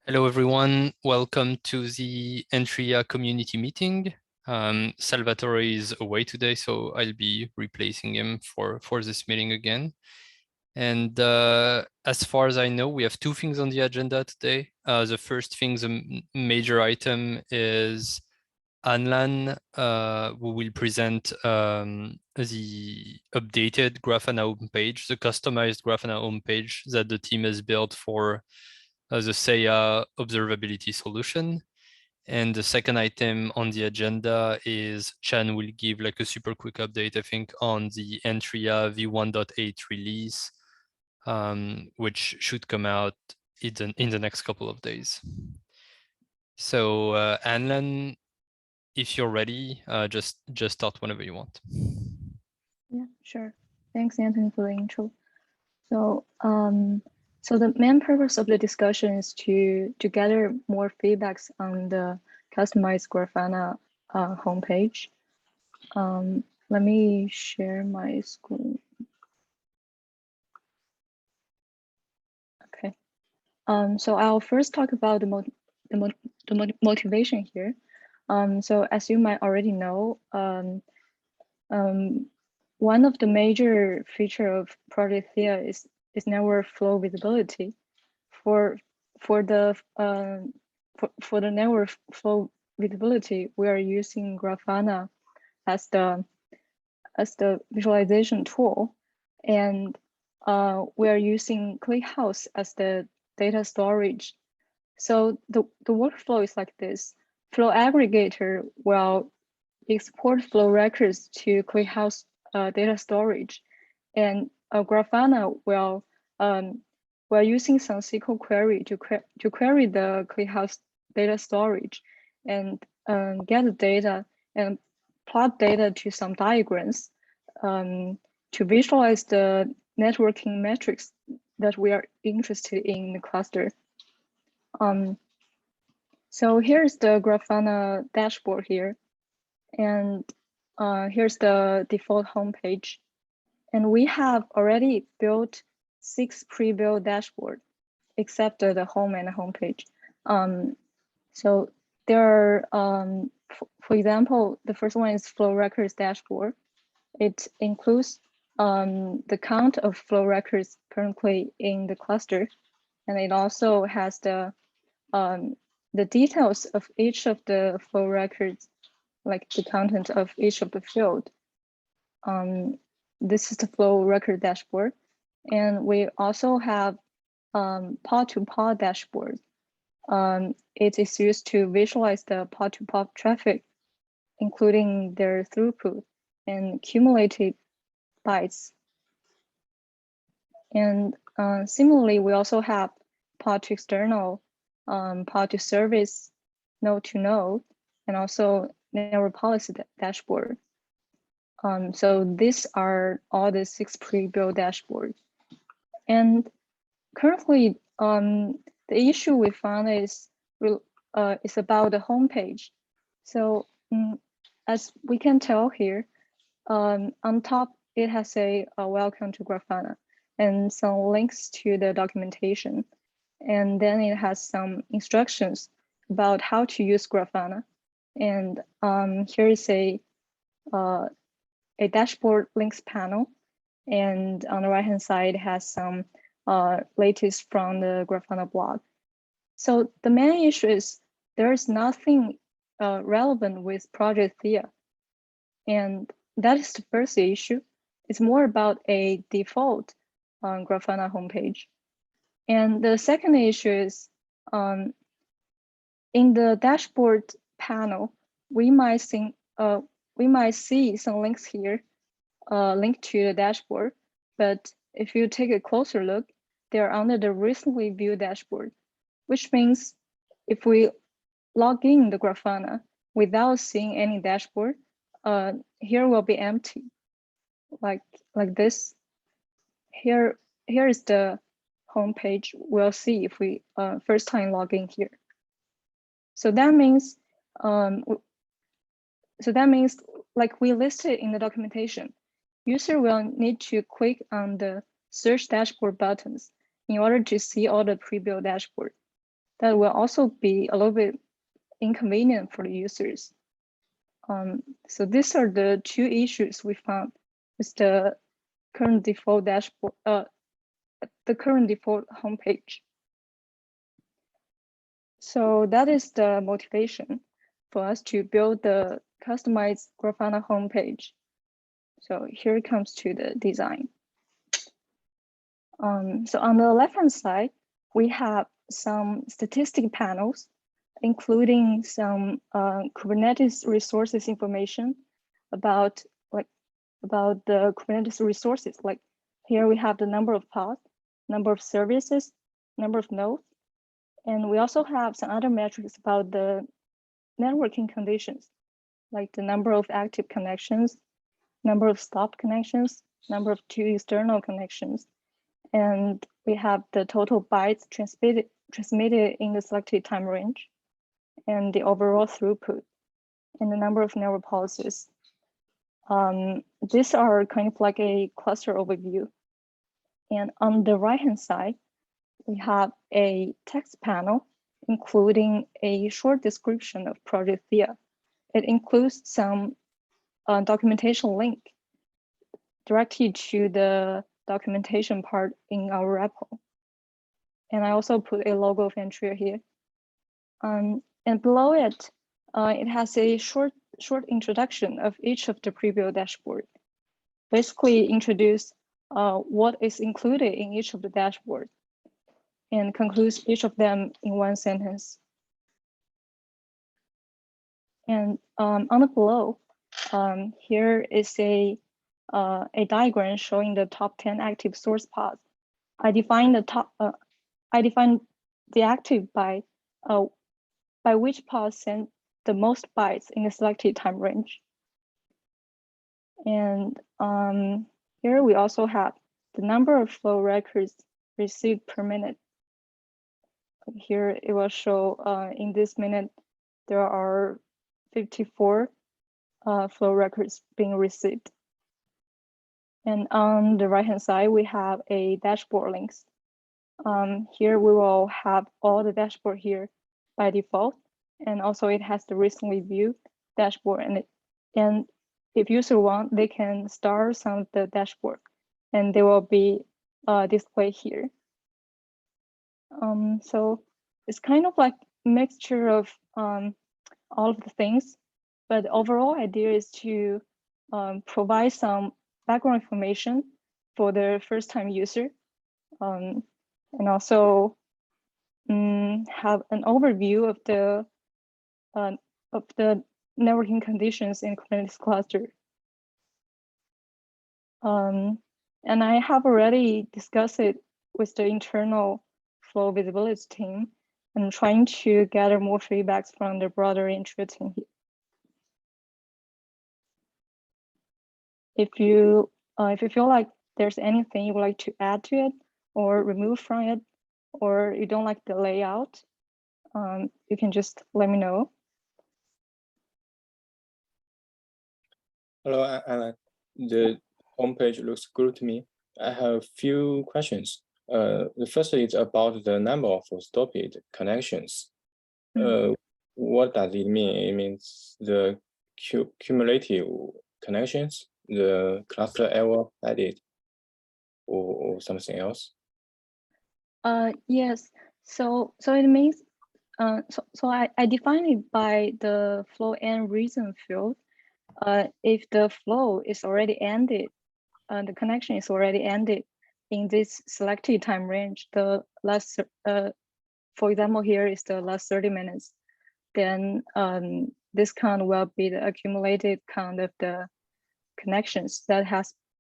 Hello, everyone. Welcome to the Antrea community meeting. Salvatore is away today, so I'll be replacing him for this meeting again. And as far as I know, we have two things on the agenda today. The first thing, the major item, is Anlan, who will present the updated Grafana homepage, the customized Grafana homepage that the team has built for the SEIA observability solution. And the second item on the agenda is Chan will give like a super quick update, I think, on the Antrea v1.8 release, which should come out in the next couple of days. So Anlan, if you're ready, just start whenever you want. Yeah, sure. Thanks, Anthony, for the intro. So, so the main purpose of the discussion is to gather more feedbacks on the customized Grafana homepage. Let me share my screen. Okay. So I'll first talk about the motivation here. So as you might already know, one of the major feature of Project Thea is network flow visibility. For the network flow visibility, we are using Grafana as the visualization tool, and we are using ClickHouse as the data storage. So the workflow is like this: Flow aggregator will export flow records to ClickHouse data storage, and Grafana will we're using some SQL query to query the ClickHouse data storage and get the data and plot data to some diagrams to visualize the networking metrics that we are interested in the cluster. So here's the Grafana dashboard here, and here's the default homepage. And we have already built 6 pre-built dashboards, except the home and the homepage. So there are, for example, the first one is flow records dashboard. It includes the count of flow records currently in the cluster, and it also has the details of each of the flow records, like the content of each of the field. This is the flow record dashboard. And we also have pod-to-pod dashboard. It is used to visualize the pod-to-pod traffic, including their throughput and cumulative bytes. And similarly, we also have pod-to-external, pod-to-service, node-to-node, and also network policy dashboard. So these are all the 6 pre-built dashboards. And currently, the issue we found is about the homepage. So as we can tell here, on top, it has a welcome to Grafana and some links to the documentation. And then it has some instructions about how to use Grafana. And here is a dashboard links panel. And on the right-hand side has some latest from the Grafana blog. So the main issue is there is nothing relevant with Project Thea. And that is the first issue. It's more about a default Grafana homepage. And the second issue is in the dashboard panel, we might see some links here linked to the dashboard, but if you take a closer look, they're under the recently viewed dashboard, which means if we log in the Grafana without seeing any dashboard, here will be empty, like this. Here is the home page. We'll see if we first time log in here. So that means like we listed in the documentation, user will need to click on the search dashboard buttons in order to see all the pre-built dashboard. that will also be a little bit inconvenient for the users. So these are the two issues we found with the current default dashboard, the current default homepage. So that is the motivation for us to build the customized Grafana homepage. So here it comes to the design. So on the left-hand side, we have some statistic panels, including some Kubernetes resources information about the Kubernetes resources. Like here we have the number of pods, number of services, number of nodes, and we also have some other metrics about the networking conditions, like the number of active connections, number of stopped connections, number of two external connections, and we have the total bytes transmitted in the selected time range, and the overall throughput, and the number of network policies. These are kind of like a cluster overview. And on the right-hand side, we have a text panel, including a short description of Project Thea. It includes some documentation link directly to the documentation part in our repo. And I also put a logo of Antrea here. And below it, it has a short introduction of each of the preview dashboard. Basically introduce what is included in each of the dashboard and concludes each of them in one sentence. And on the below, here is a diagram showing the top 10 active source pods. I define the active by which pod sent the most bytes in the selected time range. And here we also have the number of flow records received per minute. Here it will show in this minute, there are 54 flow records being received. And on the right-hand side, we have a dashboard links. Here we will have all the dashboard here by default. And also it has the recently viewed dashboard. And if user want, they can start some of the dashboard and they will be displayed here. So it's kind of like a mixture of all of the things, but the overall idea is to provide some background information for the first-time user, and also have an overview of the networking conditions in Kubernetes cluster. And I have already discussed it with the internal flow visibility team and trying to gather more feedbacks from the broader Antrea team here. If you feel like there's anything you would like to add to it or remove from it, or you don't like the layout, you can just let me know. Hello, Alan. The homepage looks good to me. I have a few questions. The first is about the number of stopped connections. What does it mean? It means the cumulative connections, the cluster error added, or something else? Yes. So it means so I define it by the flow end reason field. If the flow is already ended, the connection is already ended in this selected time range, the last, for example, here is the last 30 minutes, then this count will be the accumulated count of the connections that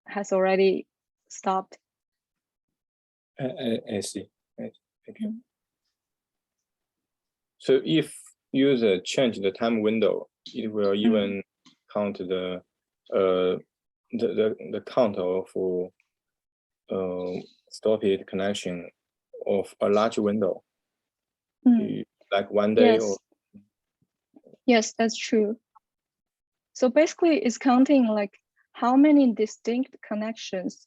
has already stopped. I see. Thank you. So if user change the time window, it will even count the count of stopped connection of a large window, like 1 day. Yes. Or yes, that's true. So basically, it's counting like how many distinct connections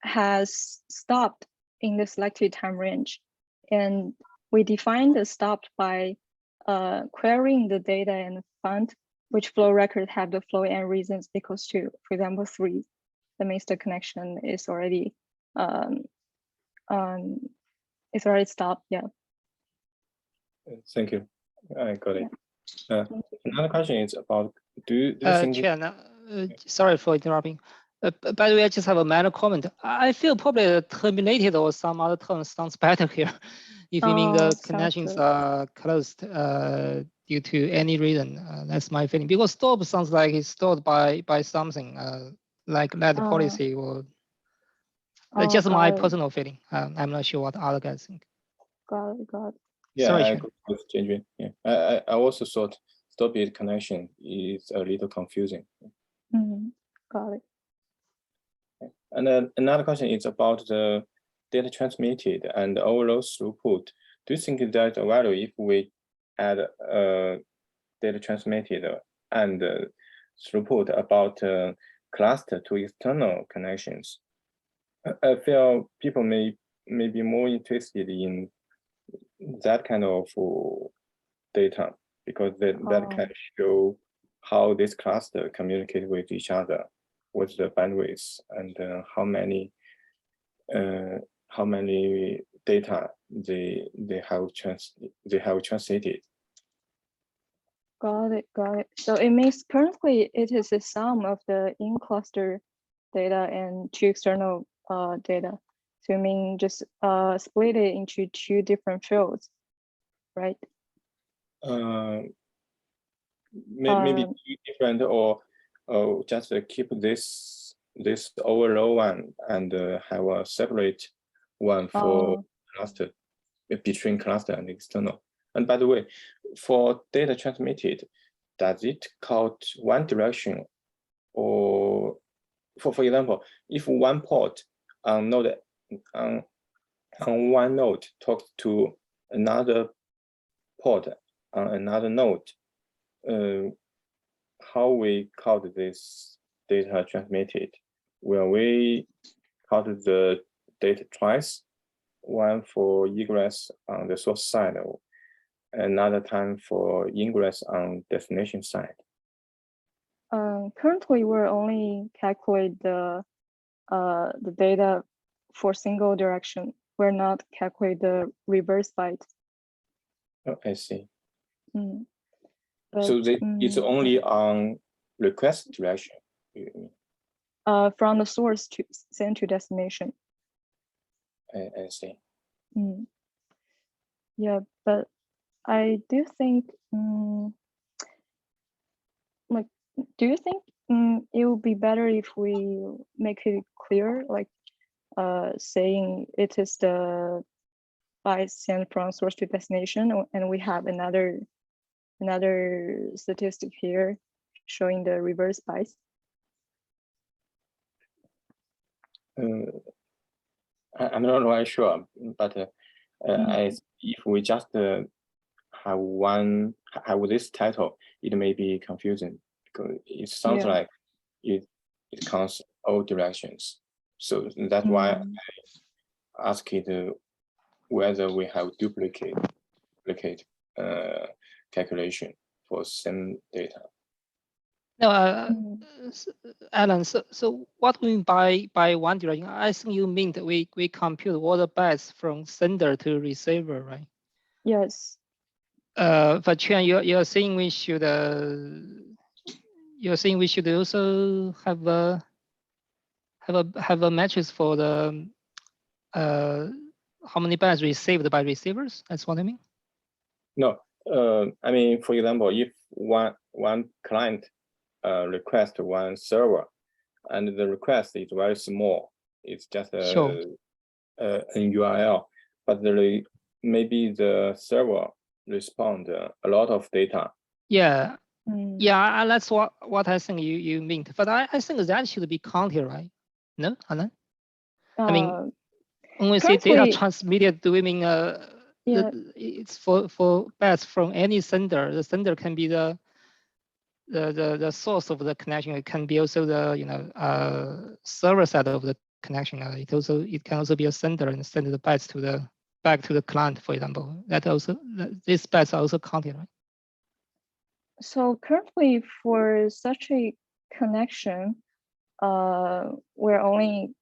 has stopped in the selected time range, And we define the stopped by querying the data and find which flow record have the flow and reasons equals to, for example, 3. That means the connection is already it's already stopped. Yeah. Thank you. I got it. Thank you. Another question is about, do you think Chair, sorry for interrupting. By the way, I just have a minor comment. I feel probably terminated or some other term sounds better here. If you mean the sounds connections good. are closed due to any reason, that's my feeling. Because stop sounds like it's stored by something like that policy or just my personal feeling. I'm not sure what other guys think. Got it. Yeah, Sorry, I Chen. agree with Jianjun. Yeah, I also thought stop it connection is a little confusing. Got it. And then another question is about the data transmitted and overload throughput. Do you think that a value if we add data transmitted and throughput about cluster to external connections? I feel people may be more interested in that kind of data because that can show how this cluster communicate with each other, what's the bandwidth, and how many data they have translated. Got it. So it means currently it is the sum of the in-cluster data and two external data. So I mean just split it into two different fields, right? Maybe two different, or just keep this overall one and have a separate one for cluster, between cluster and external. And by the way, for data transmitted, does it count one direction, or for example, if one port on one node talks to another port on another node, how we count this data transmitted? Will we count the data twice, one for egress on the source side, or another time for ingress on destination side? Currently, we're only calculate the data for single direction. We're not calculate the reverse byte. Oh, I see. But, so it's only on request direction. From the source to send to destination. I see. Yeah, but I do think, like, do you think it would be better if we make it clear, like, saying it is the byte sent from source to destination, and we have another statistic here showing the reverse bytes? I'm not really sure, but if we just have this title, it may be confusing because it sounds like it counts all directions. So that's why I ask it whether we have duplicate calculation for same data. No, Alan. So what we mean by one direction? I think you mean that we compute all the bytes from sender to receiver, right? Yes. But Chen, you're saying we should also have a matrix for the how many bytes received by receivers? That's what I mean. No, I mean, for example, if one client request one server, and the request is very small, it's just an URL, but maybe the server respond a lot of data. Yeah, yeah, that's what I think you mean. But I think that should be counted, right? No, Alan? I mean, when we say data transmitted, do we mean it's for bytes from any sender? The sender can be the source of the connection. It can be also the server side of the connection. It can also be a sender and send the bytes to the back to the client, for example. These bytes are also counted, right? So currently for such a connection, we're only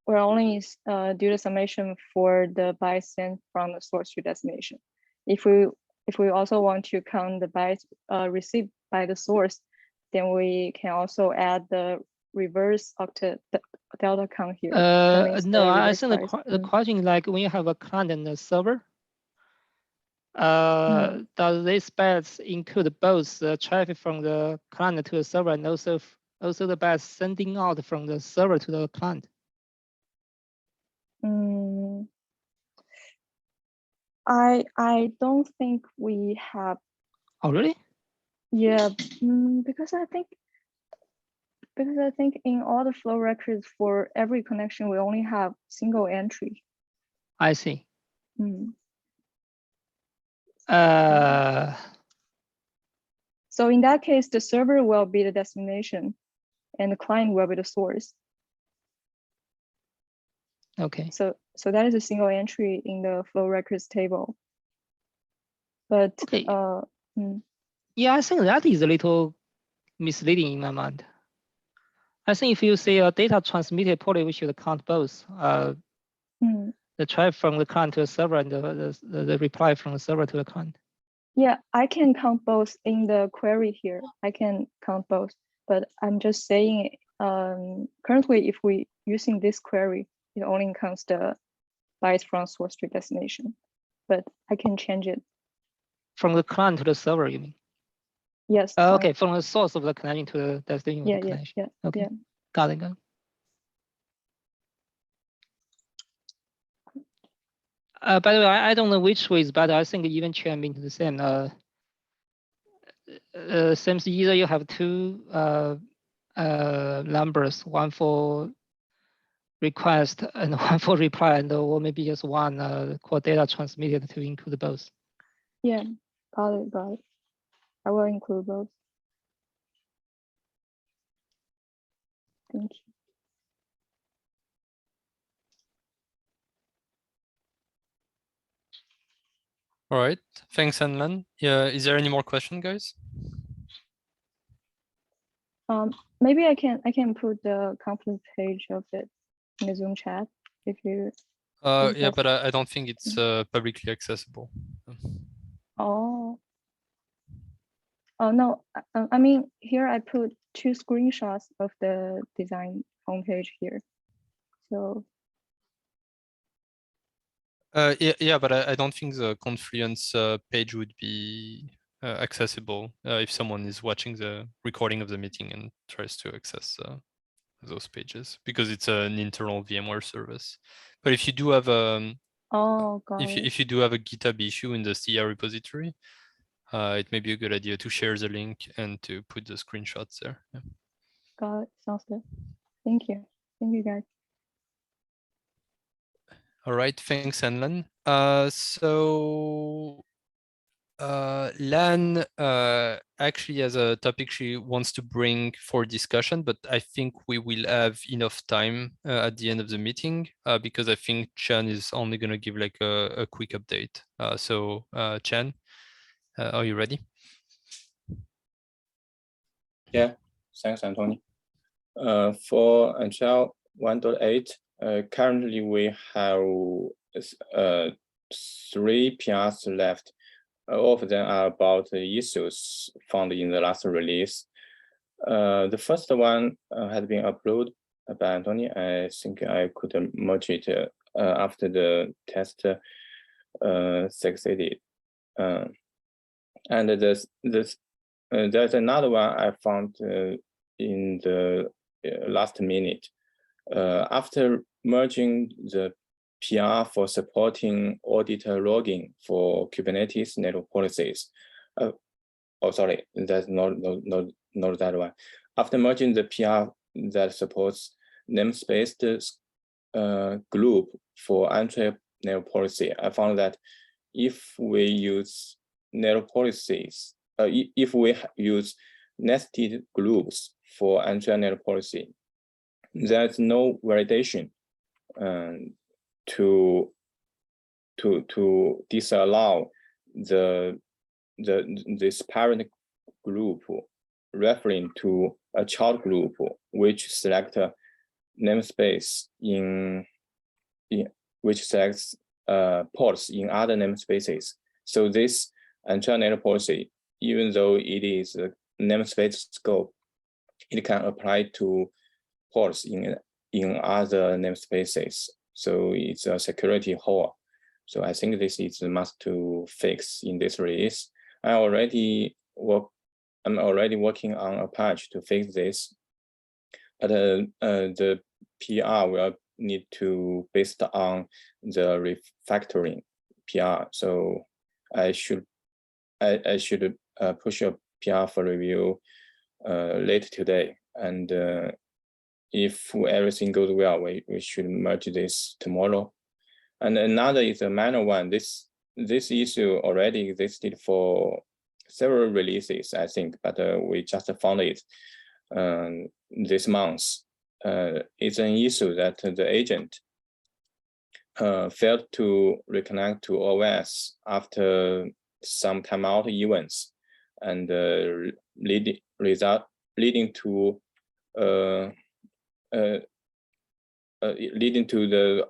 do the summation for the bytes sent from the source to destination. If we also want to count the bytes received by the source, then we can also add the reverse octet delta count here. No, I think the question is like when you have a client and a server, does this bytes include both the traffic from the client to the server and also the bytes sending out from the server to the client? I don't think we have. Oh, really? Yeah, because I think in all the flow records for every connection, we only have single entry. I see. So in that case, the server will be the destination and the client will be the source. Okay. So that is a single entry in the flow records table. But okay. Yeah, I think that is a little misleading in my mind. I think if you say a data transmitted poly, we should count both. The traffic from the client to the server and the reply from the server to the client. Yeah, I can count both in the query here. I can count both, but I'm just saying currently if we using this query, it only counts the bytes from source to destination, but I can change it. From the client to the server, you mean? Yes. Okay, from the source of the connection to the destination of the connection. Yeah. Okay, yeah. Got it. By the way, I don't know which way is better. I think even Chen means the same. Seems either you have two numbers, one for request and one for reply, and or maybe just one core data transmitted to include both. Yeah, got it. I will include both. Thank you. All right, thanks, Anlan. Yeah, is there any more question, guys? Maybe I can put the conference page of it in the Zoom chat if you. Yeah, but I don't think it's publicly accessible. Oh no, I mean here I put 2 screenshots of the design homepage here. So. Yeah, but I don't think the Confluence page would be accessible if someone is watching the recording of the meeting and tries to access those pages, because it's an internal VMware service. But if you do have if you do have a GitHub issue in the CI repository, it may be a good idea to share the link and to put the screenshots there. Yeah. Got it. Sounds good. Thank you guys. All right, thanks, Anlan. So Lan actually has a topic she wants to bring for discussion, but I think we will have enough time at the end of the meeting because I think Chan is only going to give like a quick update. So Chan, are you ready? Yeah, thanks, Anthony. For Antrea 1.8, currently we have 3 PRs left. All of them are about the issues found in the last release. The first one had been uploaded by Anthony. I think I could merge it after the test succeeded. And there's another one I found in the last minute. After merging the PR for supporting auditor logging for Kubernetes network policies. Oh, sorry, that's not that one. After merging the PR that supports namespace group for Antrea network policy, I found that if we use network policies, if we use nested groups for Antrea network policy, there's no validation to to disallow this parent group referring to a child group which select a namespace which selects ports in other namespaces. So this Antrea policy, even though it is a namespace scope, it can apply to ports in other namespaces. So it's a security hole. So I think this is a must to fix in this release. I'm already working on a patch to fix this, but the PR will need to based on the refactoring PR. So I should push a PR for review later today, and if everything goes well, we should merge this tomorrow. And another is a minor one. This issue already existed for several releases, I think, but we just found it this month. It's an issue that the agent failed to reconnect to OS after some timeout events, and leading to the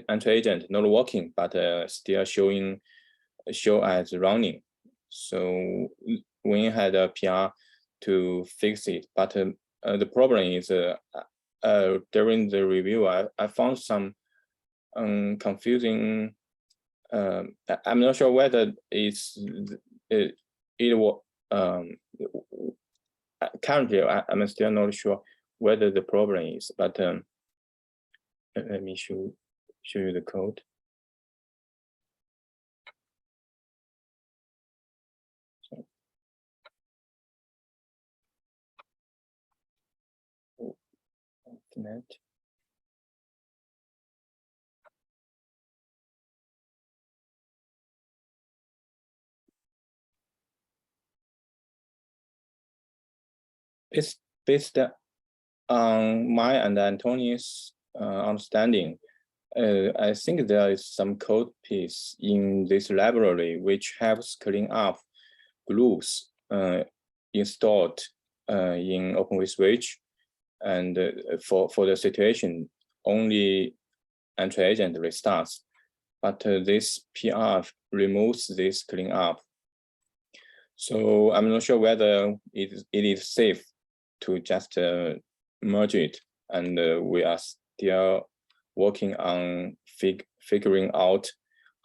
Antrea agent not working, but still show as running. So we had a PR to fix it, but the problem is during the review, I found some confusing. I'm not sure whether it was currently. I'm still not sure whether the problem is, but let me show you the code. Net. It's based on my and Antonia's understanding. I think there is some code piece in this library which helps clean up groups installed in OpenVSwitch, and for the situation only Antrea agent restarts, but this PR removes this cleanup. So I'm not sure whether it is safe to just merge it, and we are still working on figuring out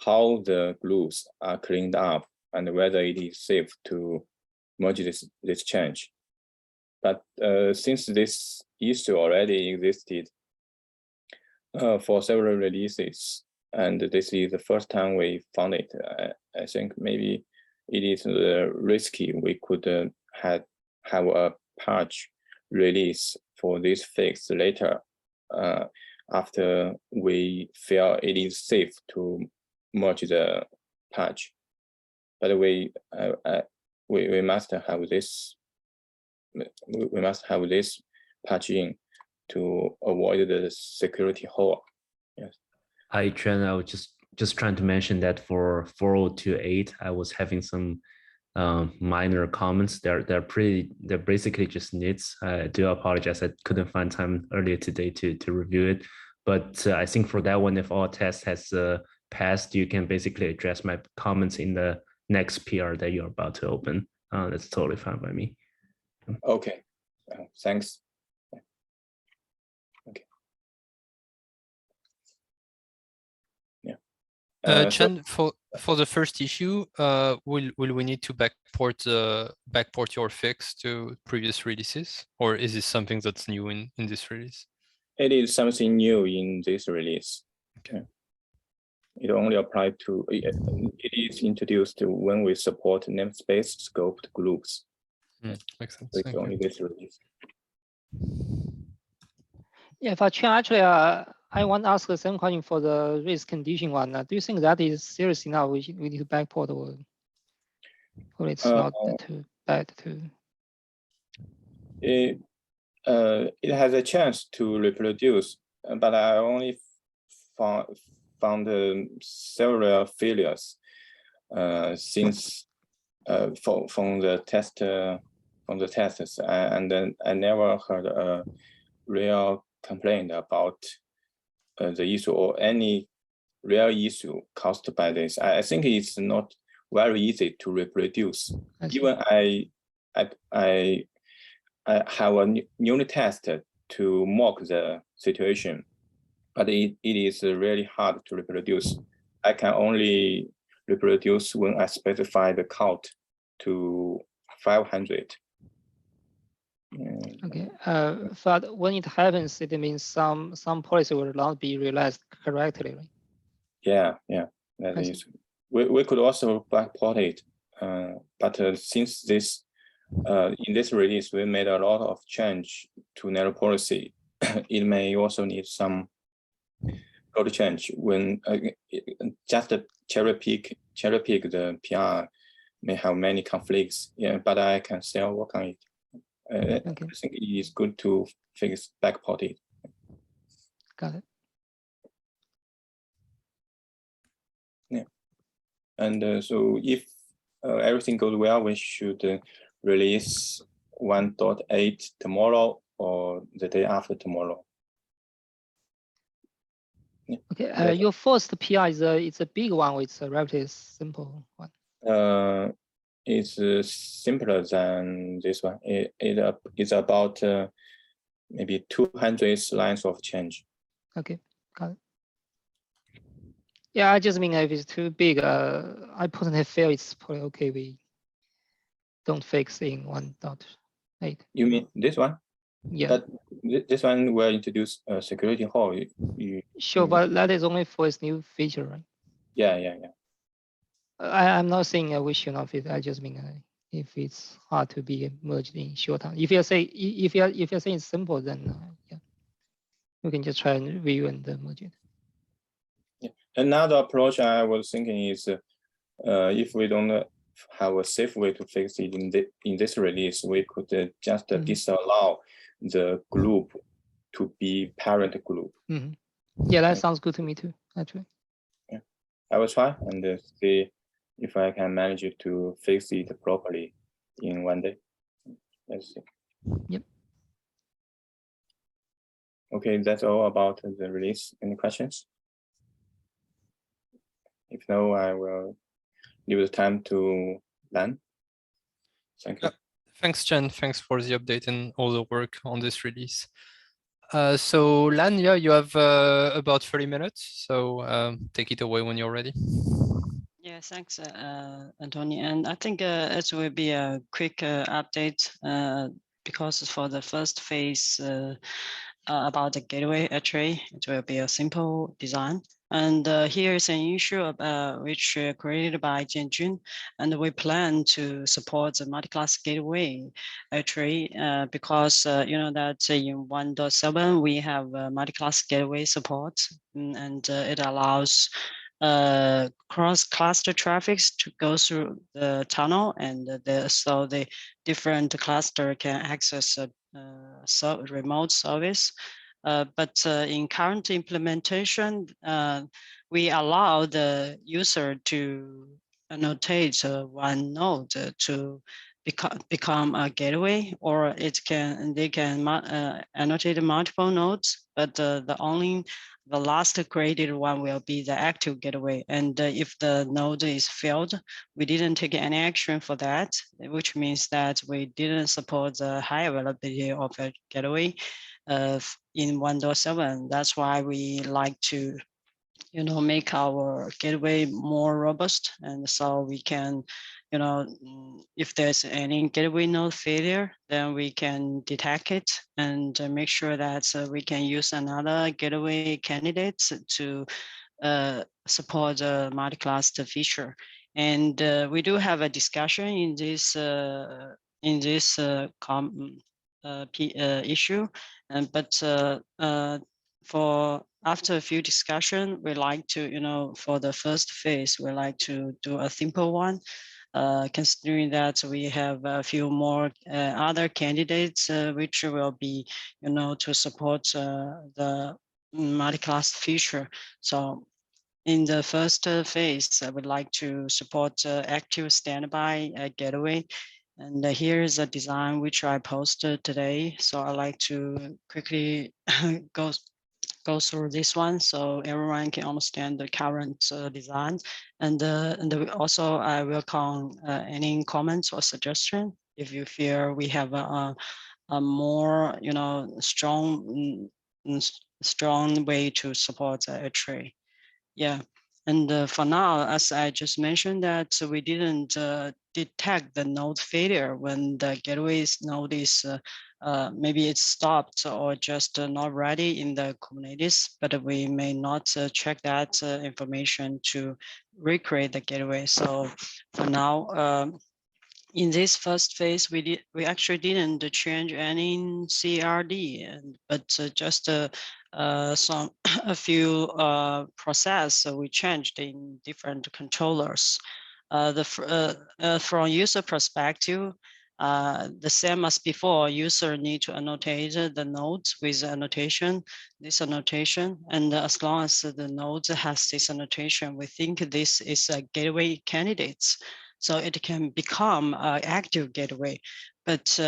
how the groups are cleaned up and whether it is safe to merge this change. But since this issue already existed for several releases, and this is the first time we found it, I think maybe it is risky. We could have a patch release for this fix later after we feel it is safe to merge the patch. But we must have this. We must have this patch in to avoid the security hole. Yes. Hi, Chen. I was just trying to mention that for 4028, I was having some minor comments. They're basically just nits. I do apologize. I couldn't find time earlier today to review it. But I think for that one, if all tests has passed, you can basically address my comments in the next PR that you're about to open. That's totally fine by me. Okay, thanks. Okay. Yeah. Chen, for the first issue, will we need to backport your fix to previous releases, or is this something that's new in this release? It is something new in this release. Okay. It only applied to. It is introduced when we support namespace scoped groups. Makes sense. It's only this release. Yeah, for Chen, actually, I want to ask the same question for the race condition one. Do you think that is serious enough? We need to backport, or it's not too bad to? It has a chance to reproduce, but I only found several failures since from the tests, and then I never heard a real complaint about the issue or any real issue caused by this. I think it's not very easy to reproduce. Even I have a unit test to mock the situation, but it is really hard to reproduce. I can only reproduce when I specify the count to 500. Okay, but when it happens, it means some policy will not be realized correctly, right? Yeah, that is. We could also backport it, but since this in this release we made a lot of change to narrow policy, it may also need some code change when just cherry pick the PR may have many conflicts. Yeah, but I can still work on it. I think it is good to fix backport it. Got it. Yeah, and so if everything goes well, we should release 1.8 tomorrow or the day after tomorrow. Yeah. Okay, your first PI it's a big one, or it's a relatively simple one? It's simpler than this one. It's about maybe 200 lines of change. Okay, got it. Yeah, I just mean if it's too big, I personally feel it's probably okay. We don't fix in 1.8. You mean this one? Yeah. But this one will introduce a security hole. Sure, but that is only for its new feature, right? Yeah. I'm not saying we should not fix. I just mean if it's hard to be merged in short time. If you're saying it's simple, then yeah, we can just try and review and merge it. Yeah. Another approach I was thinking is if we don't have a safe way to fix it in this release, we could just disallow the group to be parent group. Yeah, that sounds good to me too, actually. Yeah, I will try and see if I can manage to fix it properly in one day. Let's see. Yep. Okay, that's all about the release. Any questions? If no, I will leave the time to Lan. Thank you. Thanks, Chen. Thanks for the update and all the work on this release. So Lan, yeah, you have about 30 minutes. So take it away when you're ready. Yeah, thanks, Anthony. And I think it will be a quick update because for the first phase about the gateway, actually, it will be a simple design. And here is an issue which created by Jianjun, and we plan to support the multi-class gateway actually because you know that in 1.7 we have multi-class gateway support, and it allows cross-cluster traffics to go through the tunnel, and so the different cluster can access remote service. But in current implementation, we allow the user to annotate one node to become a gateway, or they can annotate multiple nodes, but the last created one will be the active gateway. And if the node is failed, we didn't take any action for that, which means that we didn't support the high availability of a gateway in 1.7. That's why we like to make our gateway more robust, and so we can if there's any gateway node failure, then we can detect it and make sure that we can use another gateway candidate to support the multi-class feature. And we do have a discussion in this issue, but for after a few discussion, we like to, for the first phase, we like to do a simple one, considering that we have a few more other candidates, which will be, to support the multi-class feature. So in the first phase, I would like to support active standby gateway. And here is a design which I posted today. So I like to quickly go through this one so everyone can understand the current design. And also I welcome any comments or suggestion if you feel we have a more, strong way to support a tree. Yeah. And for now, as I just mentioned, that we didn't detect the node failure when the gateway's node is maybe it's stopped or just not ready in the Kubernetes, but we may not check that information to recreate the gateway. So for now, in this first phase, we actually didn't change any CRD, but just some a few process we changed in different controllers. From user perspective, the same as before, user need to annotate the nodes with annotation, this annotation, and as long as the node has this annotation, we think this is a gateway candidate. So it can become an active gateway, but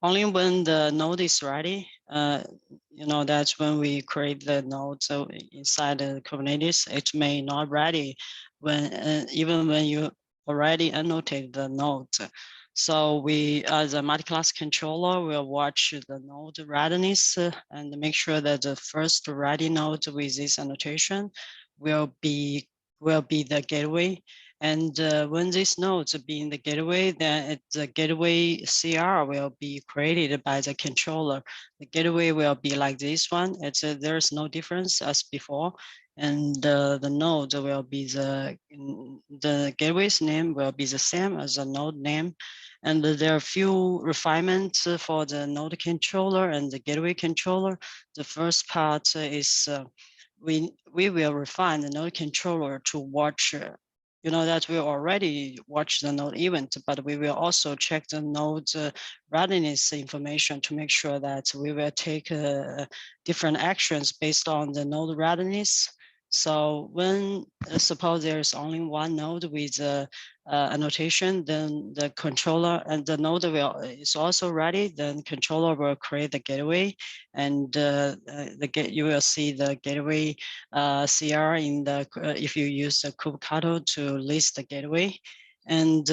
only when the node is ready. That's when we create the node. So inside the Kubernetes, it may not ready when even when you already annotate the node. So we, as a multi-class controller, will watch the node readiness and make sure that the first ready node with this annotation will be the gateway. And when these nodes be in the gateway, then the gateway CR will be created by the controller. The gateway will be like this one. There's no difference as before. And the node will be the gateway's name will be the same as the node name. And there are a few refinements for the node controller and the gateway controller. The first part is we will refine the node controller to watch that we already watch the node event, but we will also check the node readiness information to make sure that we will take different actions based on the node readiness. So when suppose there's only one node with annotation, then the controller and the node is also ready. Then controller will create the gateway, and you will see the gateway CR in the if you use the kubectl to list the gateway, and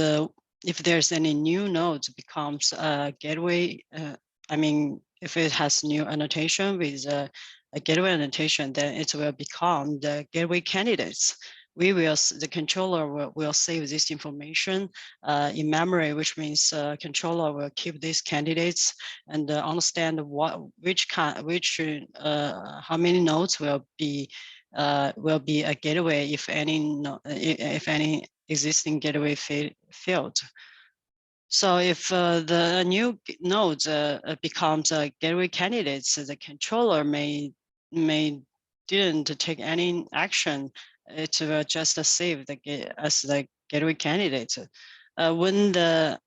if there's any new node becomes a gateway. If it has new annotation with a gateway annotation, then it will become the gateway candidates. The controller will save this information in memory, which means controller will keep these candidates and understand how many nodes will be a gateway if any existing gateway failed. So if the new node becomes a gateway candidate, so the controller may didn't take any action. It will just save as the gateway candidate. When that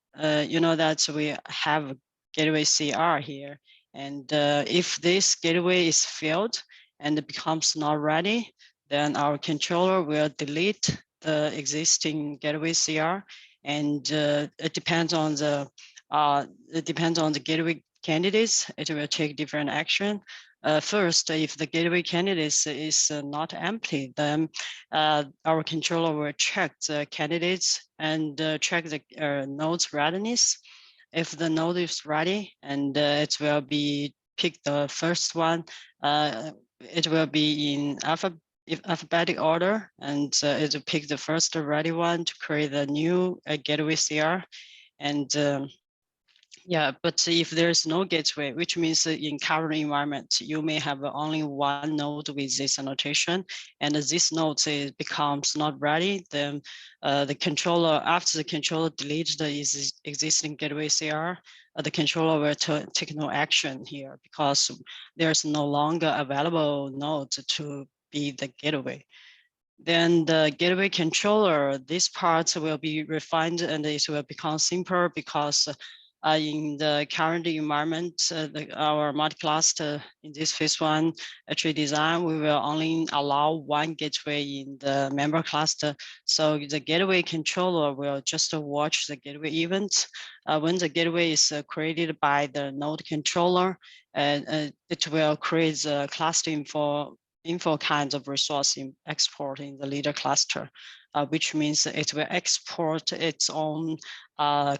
we have gateway CR here, and if this gateway is failed and it becomes not ready, then our controller will delete the existing gateway CR. And it depends on the gateway candidates. It will take different action. First, if the gateway candidate is not empty, then our controller will check the candidates and check the node's readiness. If the node is ready, and it will be pick the first one, it will be in alphabetic order, and it will pick the first ready one to create a new gateway CR. And but if there's no gateway, which means in current environment, you may have only one node with this annotation, and this node becomes not ready, then the controller, after the controller deletes the existing gateway CR, the controller will take no action here because there's no longer available node to be the gateway. Then the gateway controller, this part will be refined and it will become simpler because in the current environment, our multi-cluster in this phase one actually design, we will only allow one gateway in the member cluster. So the gateway controller will just watch the gateway event. When the gateway is created by the node controller, it will create the cluster info kinds of resource export in the leader cluster, which means it will export its own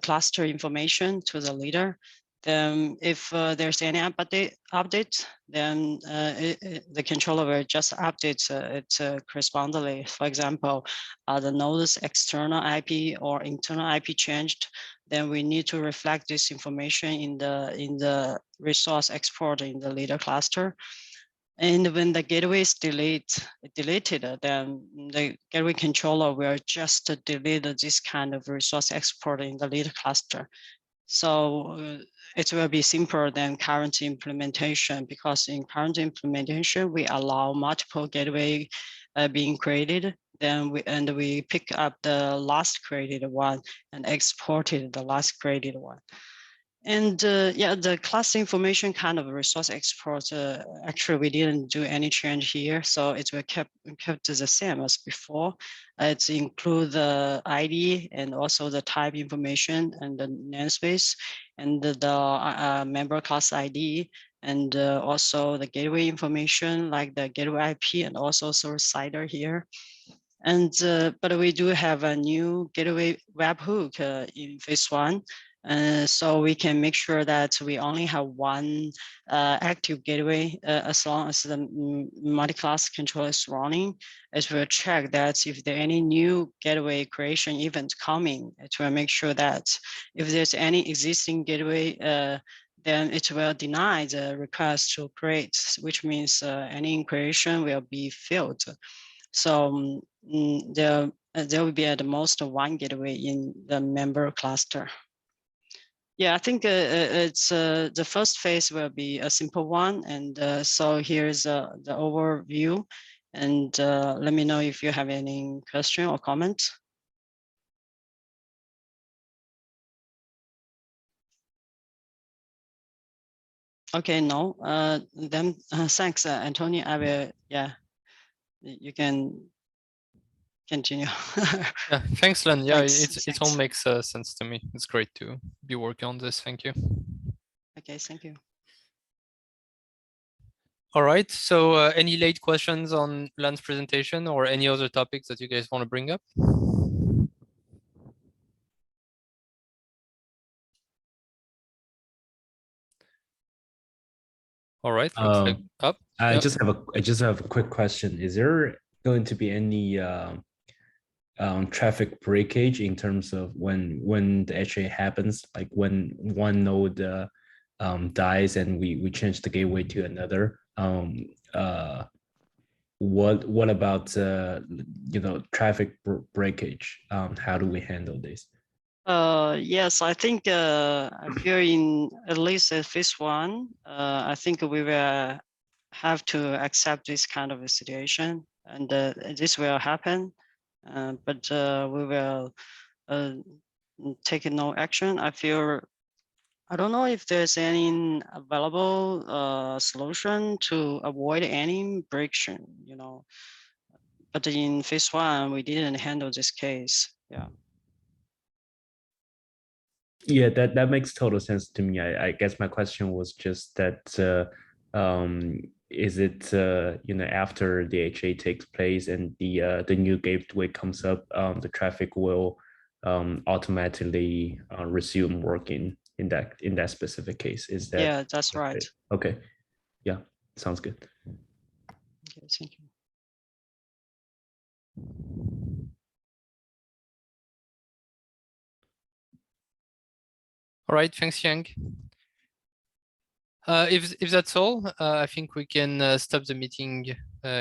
cluster information to the leader. Then if there's any update, then the controller will just update it correspondingly. For example, the node's external IP or internal IP changed, then we need to reflect this information in the resource export in the leader cluster. And when the gateway is deleted, then the gateway controller will just delete this kind of resource export in the leader cluster. So it will be simpler than current implementation, because in current implementation, we allow multiple gateway being created. Then we pick up the last created one and exported the last created one. And yeah, the class information kind of resource export, actually, we didn't do any change here. So it will kept the same as before. It include the ID and also the type information and the namespace and the member class ID, and also the gateway information like the gateway IP and also source CIDR here. And but we do have a new gateway webhook in phase one. So we can make sure that we only have one active gateway as long as the multi-class control is running. It will check that if there are any new gateway creation event coming, it will make sure that if there's any existing gateway, then it will deny the request to create, which means any creation will be failed. So there will be at the most one gateway in the member cluster. Yeah, I think it's the first phase will be a simple one. And so here's the overview. And let me know if you have any question or comment. Okay, no. Then thanks, Antonio. I will, yeah, you can continue. Yeah, thanks, Len. Yeah, Thanks. it all makes sense to me. It's great to be working on this. Thank you. Okay, thank you. All right. So any late questions on Len's presentation or any other topics that you guys want to bring up? All right. Looks like up. I just have a quick question. Is there going to be any traffic breakage in terms of when the HA happens, like when one node dies and we change the gateway to another? What about traffic breakage? How do we handle this? Yes, I think I feel in at least at phase one, I think we will have to accept this kind of a situation, and this will happen. But we will take no action. I don't know if there's any available solution to avoid any breakage, But in phase one, we didn't handle this case. Yeah. Yeah, that makes total sense to me. I guess my question was just that is it after the HA takes place and the new gateway comes up, the traffic will automatically resume working in that specific case? Is that? Yeah, that's right. Okay. Yeah, sounds good. Okay, thank you. All right, thanks, Yang. If that's all, I think we can stop the meeting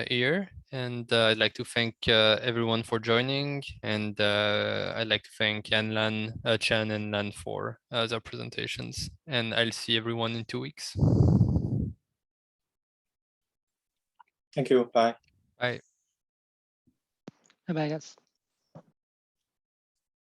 here. And I'd like to thank everyone for joining. And I'd like to thank Yan-Lan, Chen, and Lan for their presentations. And I'll see everyone in 2 weeks. Thank you. Bye. Bye. Bye, guys.